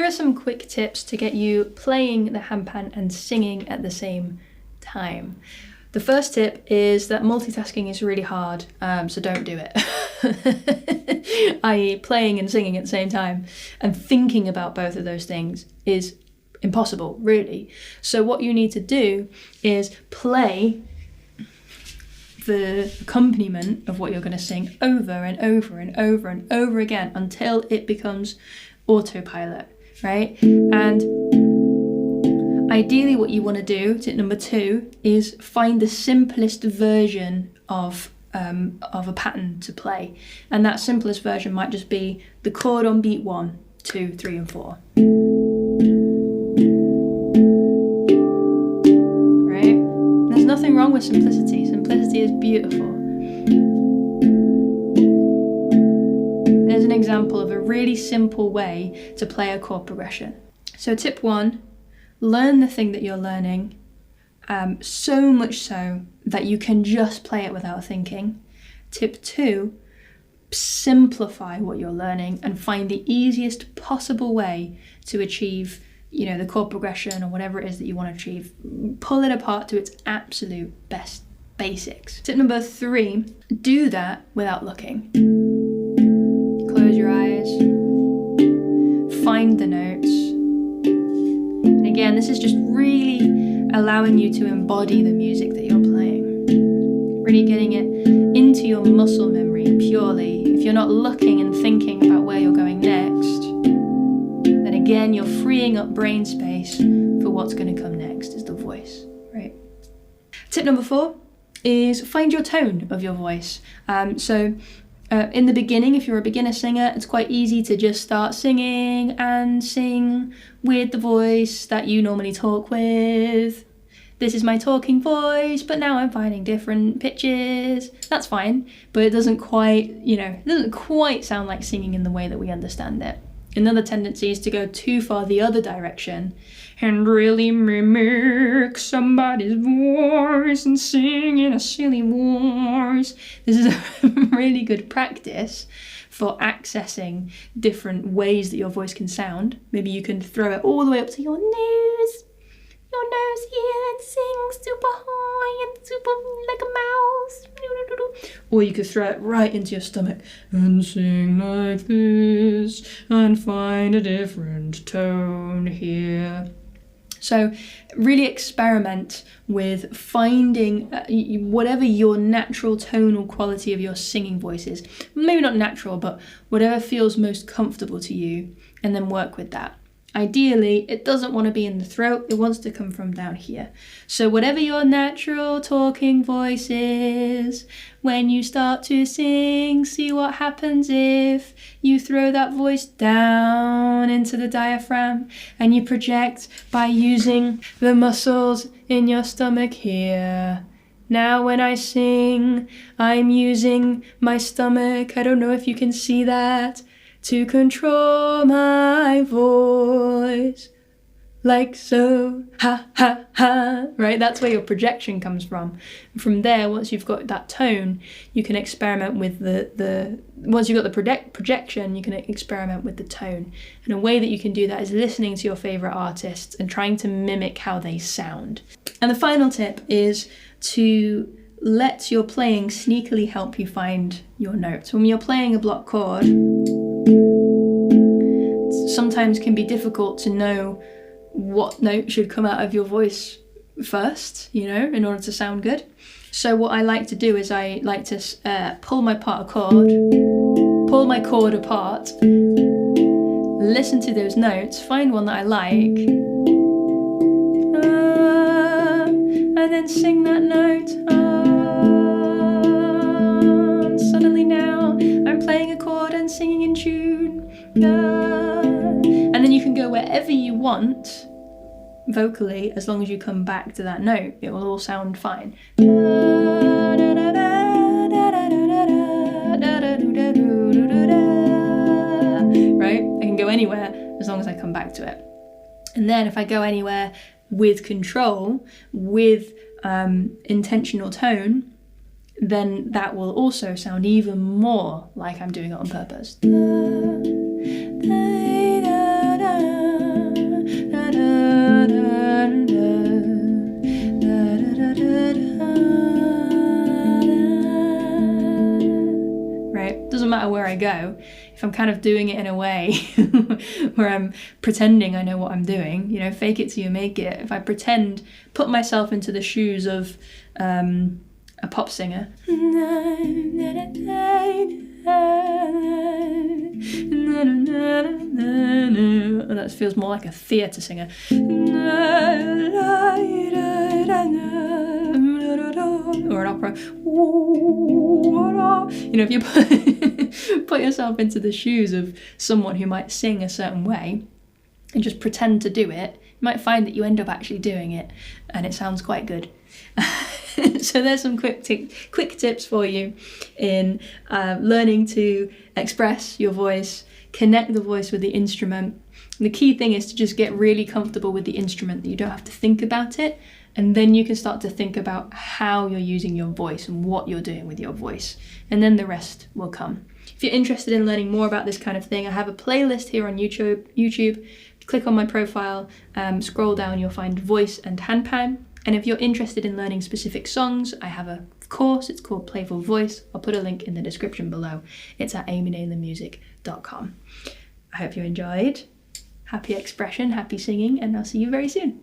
here are some quick tips to get you playing the handpan and singing at the same time. The first tip is that multitasking is really hard, so don't do it. i.e. playing and singing at the same time and thinking about both of those things is impossible, really. So what you need to do is play the accompaniment of what you're going to sing over and over and over and over again until it becomes autopilot, right? And ideally what you want to do, tip number 2, is find the simplest version of a pattern to play. And that simplest version might just be the chord on beat 1, 2, 3 and 4. Right? There's nothing wrong with simplicity. Simplicity is beautiful. There's an example of a really simple way to play a chord progression. So tip 1, learn the thing that you're learning, so much so that you can just play it without thinking. Tip 2, simplify what you're learning and find the easiest possible way to achieve, the chord progression or whatever it is that you want to achieve. Pull it apart to its absolute best basics. Tip number 3, do that without looking. Close your eyes, find the notes. And again, this is just really allowing you to embody the music that you're playing. Really getting it into your muscle memory purely. If you're not looking and thinking about where you're going next, then again, you're freeing up brain space for what's going to come next, is the voice, right? Tip number 4 is find your tone of your voice. In the beginning, if you're a beginner singer, it's quite easy to just start singing and sing with the voice that you normally talk with. This is my talking voice, but now I'm finding different pitches. That's fine, but it doesn't quite, sound like singing in the way that we understand it. Another tendency is to go too far the other direction and really mimic somebody's voice and sing in a silly voice. This is a really good practice for accessing different ways that your voice can sound. Maybe you can throw it all the way up to your nose here, and sing super high and super like a mouse. Or you could throw it right into your stomach and sing like this and find a different tone here. So really experiment with finding whatever your natural tonal quality of your singing voice is. Maybe not natural, but whatever feels most comfortable to you, and then work with that. Ideally, it doesn't want to be in the throat, it wants to come from down here. So whatever your natural talking voice is, when you start to sing, see what happens if you throw that voice down into the diaphragm and you project by using the muscles in your stomach here. Now when I sing, I'm using my stomach, I don't know if you can see that, to control my voice, like so, ha, ha, ha, right? That's where your projection comes from. From there, once you've got that tone, you can experiment with once you've got the projection, you can experiment with the tone. And a way that you can do that is listening to your favourite artists and trying to mimic how they sound. And the final tip is to let your playing sneakily help you find your notes. When you're playing a block chord, sometimes can be difficult to know what note should come out of your voice first, in order to sound good. So what I like to do is I like to pull my chord apart, listen to those notes, find one that I like, and then sing that note. And suddenly now I'm playing a chord and singing in tune. And then you can go wherever you want vocally, as long as you come back to that note, it will all sound fine. Right? I can go anywhere as long as I come back to it. And then if I go anywhere with control, with intentional tone, then that will also sound even more like I'm doing it on purpose. if I'm kind of doing it in a way where I'm pretending I know what I'm doing, you know, fake it till you make it. If I pretend, put myself into the shoes of a pop singer. That feels more like a theatre singer. Or an opera. You know, if you put yourself into the shoes of someone who might sing a certain way and just pretend to do it, you might find that you end up actually doing it and it sounds quite good. So there's some quick tips for you in learning to express your voice, connect the voice with the instrument. And the key thing is to just get really comfortable with the instrument, that you don't have to think about it, and then you can start to think about how you're using your voice and what you're doing with your voice, and then the rest will come. If you're interested in learning more about this kind of thing, I have a playlist here on YouTube. Click on my profile, scroll down, you'll find Voice and Handpan. And if you're interested in learning specific songs, I have a course, it's called Playful Voice. I'll put a link in the description below. It's at amynaylormusic.com. I hope you enjoyed. Happy expression, happy singing, and I'll see you very soon.